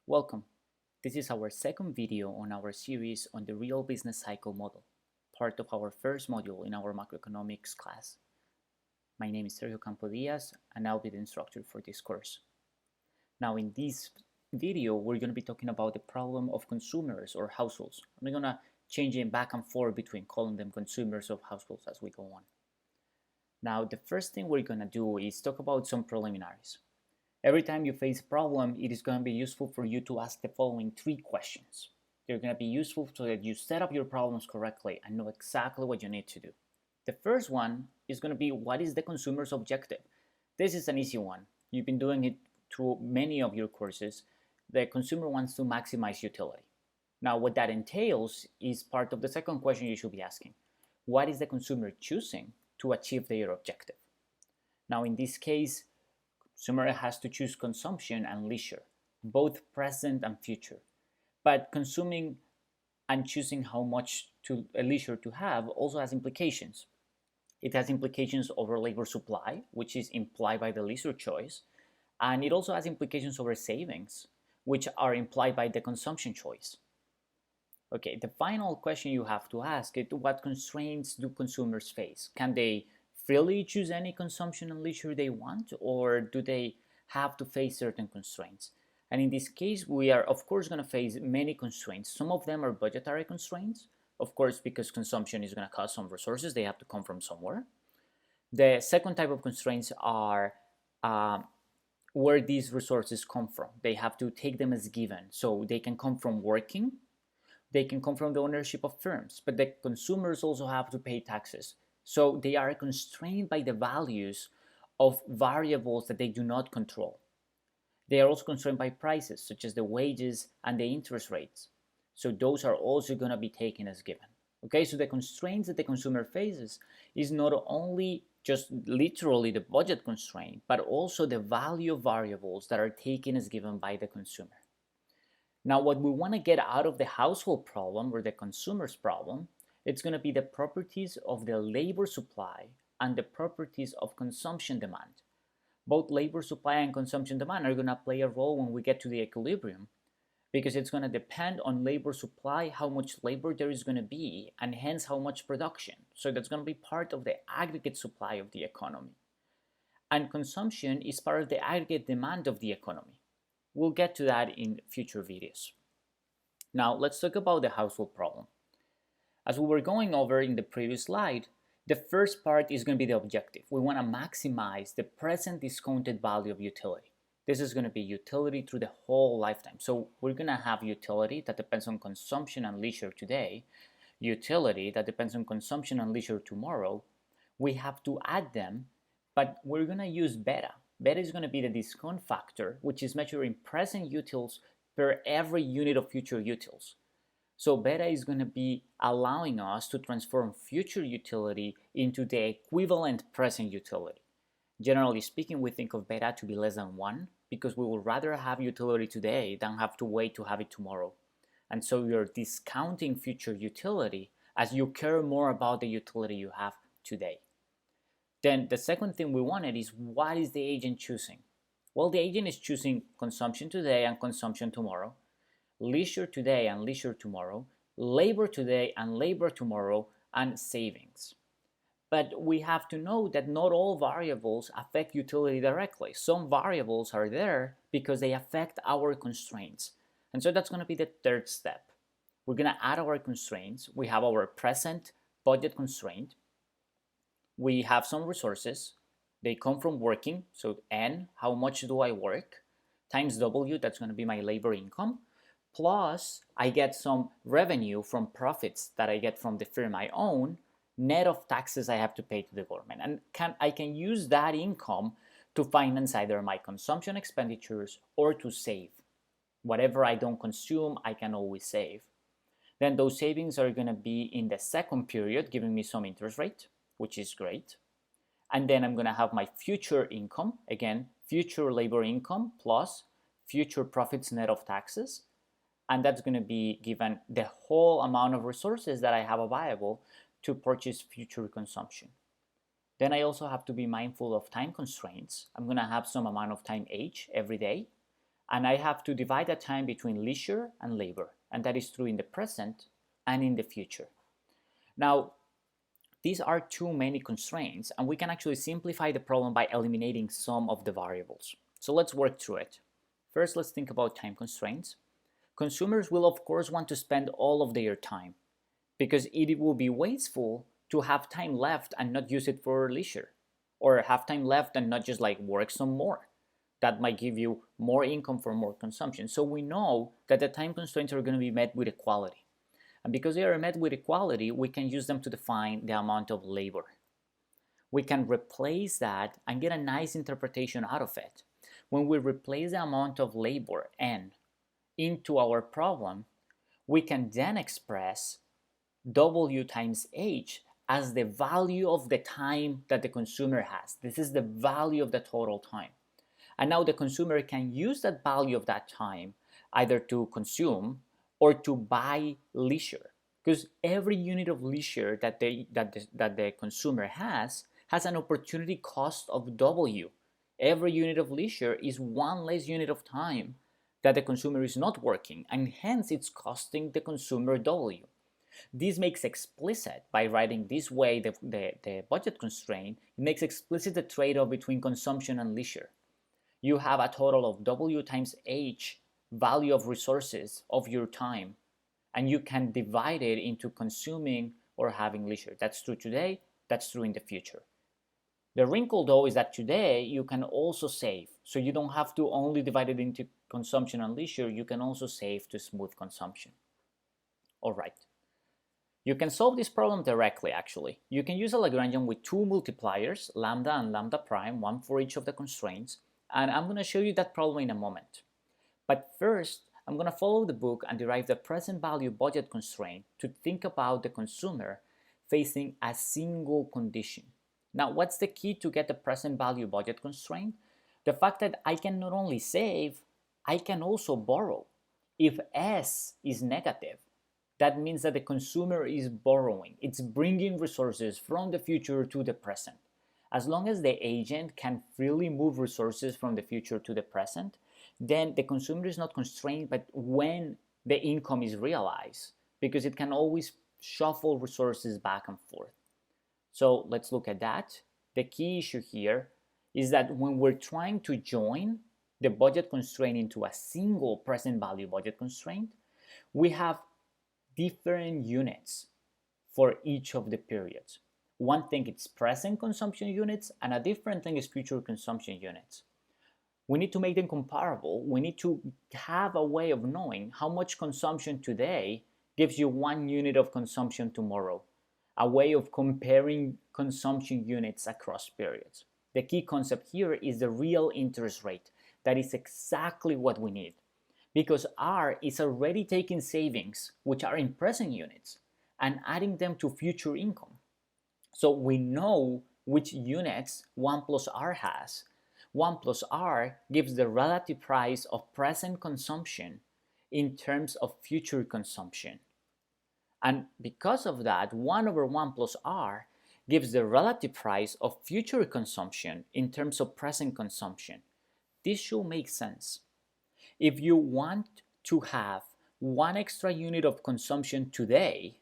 Welcome. This is our second video on our series on the real business cycle model, part of our first module in our macroeconomics class. My name is Sergio Campodias and I'll be the instructor for this course. Now in this video, we're going to be talking about the problem of consumers or households. I'm going to change it back and forth between calling them consumers or households as we go on. Now the first thing we're going to do is talk about some preliminaries. Every time you face a problem, it is going to be useful for you to ask the following 3 questions. They're going to be useful so that you set up your problems correctly and know exactly what you need to do. The first one is going to be, what is the consumer's objective? This is an easy one. You've been doing it through many of your courses. The consumer wants to maximize utility. Now, what that entails is part of the second question you should be asking. What is the consumer choosing to achieve their objective? Now, in this case, consumer has to choose consumption and leisure, both present and future. But consuming and choosing how much leisure to have also has implications. It has implications over labor supply, which is implied by the leisure choice, and it also has implications over savings, which are implied by the consumption choice. Okay, the final question you have to ask is, what constraints do consumers face? Can they freely choose any consumption and leisure they want, or do they have to face certain constraints? And in this case, we are of course going to face many constraints. Some of them are budgetary constraints, of course, because consumption is going to cost some resources. They have to come from somewhere. The second type of constraints are where these resources come from. They have to take them as given. So they can come from working, they can come from the ownership of firms, but the consumers also have to pay taxes. So they are constrained by the values of variables that they do not control. They are also constrained by prices, such as the wages and the interest rates. So those are also going to be taken as given. Okay, so the constraints that the consumer faces is not only just literally the budget constraint, but also the value of variables that are taken as given by the consumer. Now, what we want to get out of the household problem or the consumer's problem, it's going to be the properties of the labor supply and the properties of consumption demand. Both labor supply and consumption demand are going to play a role when we get to the equilibrium, because it's going to depend on labor supply, how much labor there is going to be, and hence how much production. So that's going to be part of the aggregate supply of the economy. And consumption is part of the aggregate demand of the economy. We'll get to that in future videos. Now, let's talk about the household problem. As we were going over in the previous slide, the first part is going to be the objective. We want to maximize the present discounted value of utility. This is going to be utility through the whole lifetime. So we're going to have utility that depends on consumption and leisure today, utility that depends on consumption and leisure tomorrow. We have to add them, but we're going to use beta. Beta is going to be the discount factor, which is measuring present utils per every unit of future utils. So beta is going to be allowing us to transform future utility into the equivalent present utility. Generally speaking, we think of beta to be less than 1 because we would rather have utility today than have to wait to have it tomorrow. And so you're discounting future utility as you care more about the utility you have today. Then the second thing we wanted is, what is the agent choosing? Well, the agent is choosing consumption today and consumption tomorrow, leisure today and leisure tomorrow, labor today and labor tomorrow, and savings. But we have to know that not all variables affect utility directly. Some variables are there because they affect our constraints. And so that's going to be the third step. We're going to add our constraints. We have our present budget constraint. We have some resources. They come from working. So N, how much do I work? Times W, that's going to be my labor income. Plus, I get some revenue from profits that I get from the firm I own, net of taxes I have to pay to the government. And I can use that income to finance either my consumption expenditures or to save. Whatever I don't consume, I can always save. Then those savings are going to be in the second period, giving me some interest rate, which is great. And then I'm going to have my future income, again, future labor income plus future profits net of taxes. And that's going to be given the whole amount of resources that I have available to purchase future consumption. Then I also have to be mindful of time constraints. I'm going to have some amount of time H every day. And I have to divide that time between leisure and labor. And that is true in the present and in the future. Now, these are too many constraints, and we can actually simplify the problem by eliminating some of the variables. So let's work through it. First, let's think about time constraints. Consumers will, of course, want to spend all of their time because it will be wasteful to have time left and not use it for leisure, or have time left and not just like work some more. That might give you more income for more consumption. So we know that the time constraints are going to be met with equality. And because they are met with equality, we can use them to define the amount of labor. We can replace that and get a nice interpretation out of it. When we replace the amount of labor, N, into our problem, we can then express W times H as the value of the time that the consumer has. This is the value of the total time. And now the consumer can use that value of that time either to consume or to buy leisure, because every unit of leisure that the consumer has an opportunity cost of W. Every unit of leisure is one less unit of time that the consumer is not working, and hence it's costing the consumer W. This makes explicit, by writing this way the budget constraint, it makes explicit the trade-off between consumption and leisure. You have a total of W times H value of resources of your time, and you can divide it into consuming or having leisure. That's true today, that's true in the future. The wrinkle though is that today you can also save, so you don't have to only divide it into consumption and leisure, you can also save to smooth consumption. Alright, you can solve this problem directly actually. You can use a Lagrangian with two multipliers, lambda and lambda prime, one for each of the constraints, and I'm going to show you that problem in a moment. But first, I'm going to follow the book and derive the present value budget constraint to think about the consumer facing a single condition. Now, what's the key to get the present value budget constraint? The fact that I can not only save, I can also borrow. If S is negative, that means that the consumer is borrowing. It's bringing resources from the future to the present. As long as the agent can freely move resources from the future to the present, then the consumer is not constrained by when the income is realized, because it can always shuffle resources back and forth. So let's look at that. The key issue here is that when we're trying to join the budget constraint into a single present value budget constraint, we have different units for each of the periods. One thing is present consumption units, and a different thing is future consumption units. We need to make them comparable. We need to have a way of knowing how much consumption today gives you 1 unit of consumption tomorrow. A way of comparing consumption units across periods. The key concept here is the real interest rate. That is exactly what we need, because R is already taking savings, which are in present units, and adding them to future income. So we know which units 1 plus R has. 1 plus R gives the relative price of present consumption in terms of future consumption. And because of that, 1 over 1 plus R gives the relative price of future consumption in terms of present consumption. This should make sense. If you want to have 1 extra unit of consumption today,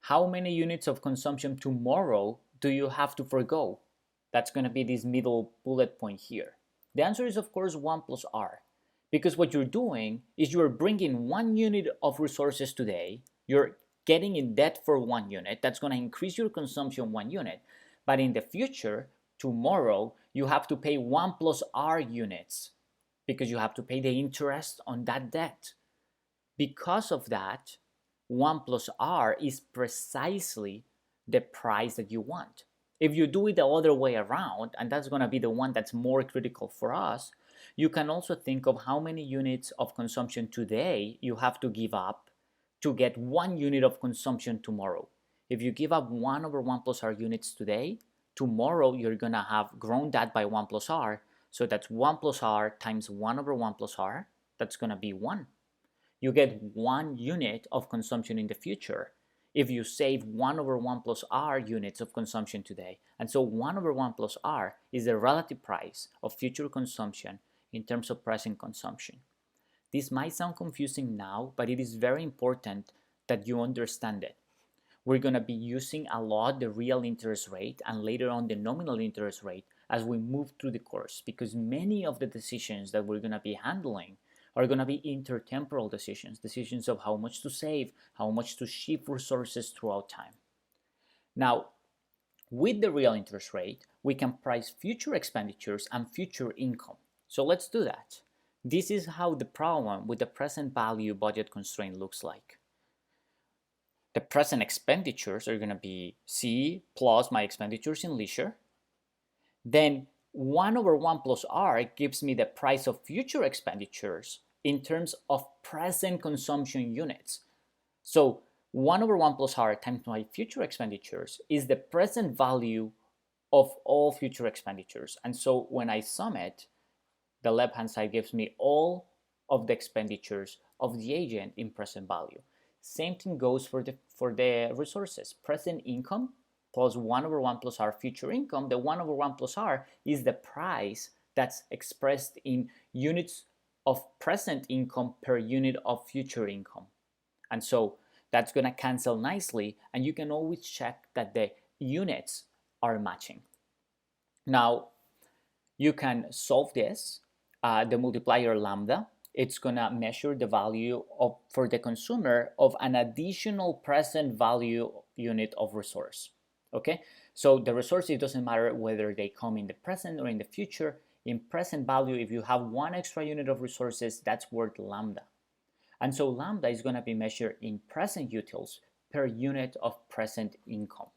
how many units of consumption tomorrow do you have to forgo? That's going to be this middle bullet point here. The answer is, of course, 1 plus R. Because what you're doing is you're bringing 1 unit of resources today, you're getting in debt for 1 unit, that's going to increase your consumption 1 unit. But in the future, tomorrow, you have to pay 1 plus R units because you have to pay the interest on that debt. Because of that, 1 plus R is precisely the price that you want. If you do it the other way around, and that's going to be the one that's more critical for us, you can also think of how many units of consumption today you have to give up to get 1 unit of consumption tomorrow. If you give up 1 over 1 plus R units today, tomorrow you're going to have grown that by 1 plus R, so that's 1 plus R times 1 over 1 plus R, that's going to be 1. You get 1 unit of consumption in the future if you save 1 over 1 plus R units of consumption today. And so 1 over 1 plus R is the relative price of future consumption in terms of present consumption. This might sound confusing now, but it is very important that you understand it. We're going to be using a lot the real interest rate and later on the nominal interest rate as we move through the course, because many of the decisions that we're going to be handling are going to be intertemporal decisions, decisions of how much to save, how much to shift resources throughout time. Now, with the real interest rate, we can price future expenditures and future income. So let's do that. This is how the problem with the present value budget constraint looks like. The present expenditures are going to be C plus my expenditures in leisure. Then 1 over 1 plus R gives me the price of future expenditures in terms of present consumption units. So 1 over 1 plus R times my future expenditures is the present value of all future expenditures. And so when I sum it, the left-hand side gives me all of the expenditures of the agent in present value. Same thing goes for the resources. Present income plus 1 over 1 plus R future income. The 1 over 1 plus R is the price that's expressed in units of present income per unit of future income. And so that's going to cancel nicely, and you can always check that the units are matching. Now, you can solve this. The multiplier lambda, it's going to measure the value for the consumer of an additional present value unit of resource. Okay, so the resource, it doesn't matter whether they come in the present or in the future. In present value, if you have one extra unit of resources, that's worth lambda. And so lambda is going to be measured in present utils per unit of present income.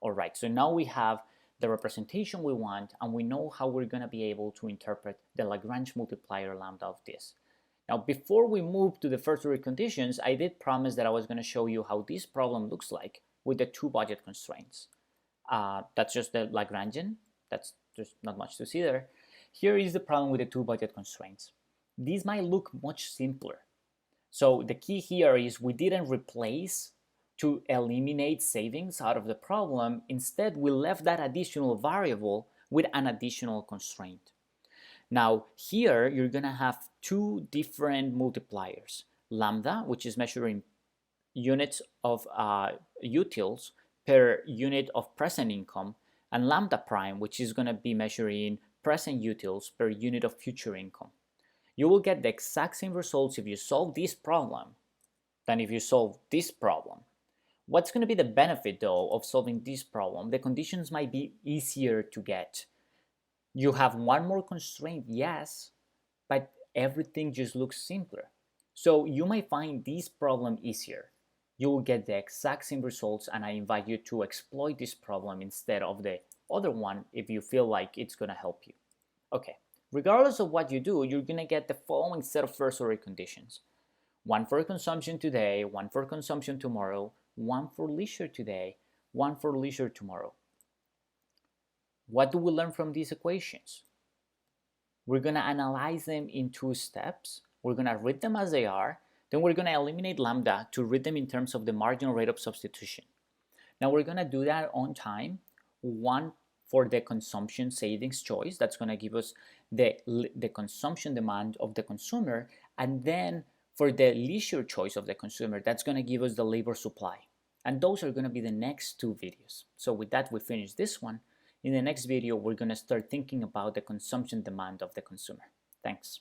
All right, so now we have the representation we want, and we know how we're going to be able to interpret the Lagrange multiplier lambda of this. Now, before we move to the first order conditions, I did promise that I was going to show you how this problem looks like with the two budget constraints. That's just the Lagrangian. That's just not much to see there. Here is the problem with the two budget constraints. These might look much simpler. So the key here is we didn't replace to eliminate savings out of the problem. Instead, we left that additional variable with an additional constraint. Now, here you're going to have two different multipliers. Lambda, which is measuring units of utils per unit of present income, and lambda prime, which is going to be measuring present utils per unit of future income. You will get the exact same results if you solve this problem than if you solve this problem. What's going to be the benefit, though, of solving this problem? The conditions might be easier to get. You have one more constraint, yes, but everything just looks simpler. So you might find this problem easier. You will get the exact same results, and I invite you to exploit this problem instead of the other one if you feel like it's going to help you. Okay, regardless of what you do, you're going to get the following set of first order conditions. One for consumption today, one for consumption tomorrow, one for leisure today, one for leisure tomorrow. What do we learn from these equations? We're going to analyze them in two steps. We're going to read them as they are. Then we're going to eliminate lambda to read them in terms of the marginal rate of substitution. Now we're going to do that on time. One for the consumption savings choice. That's going to give us the consumption demand of the consumer. And then for the leisure choice of the consumer, that's going to give us the labor supply. And those are going to be the next two videos. So with that, we finish this one. In the next video, we're going to start thinking about the consumption demand of the consumer. Thanks.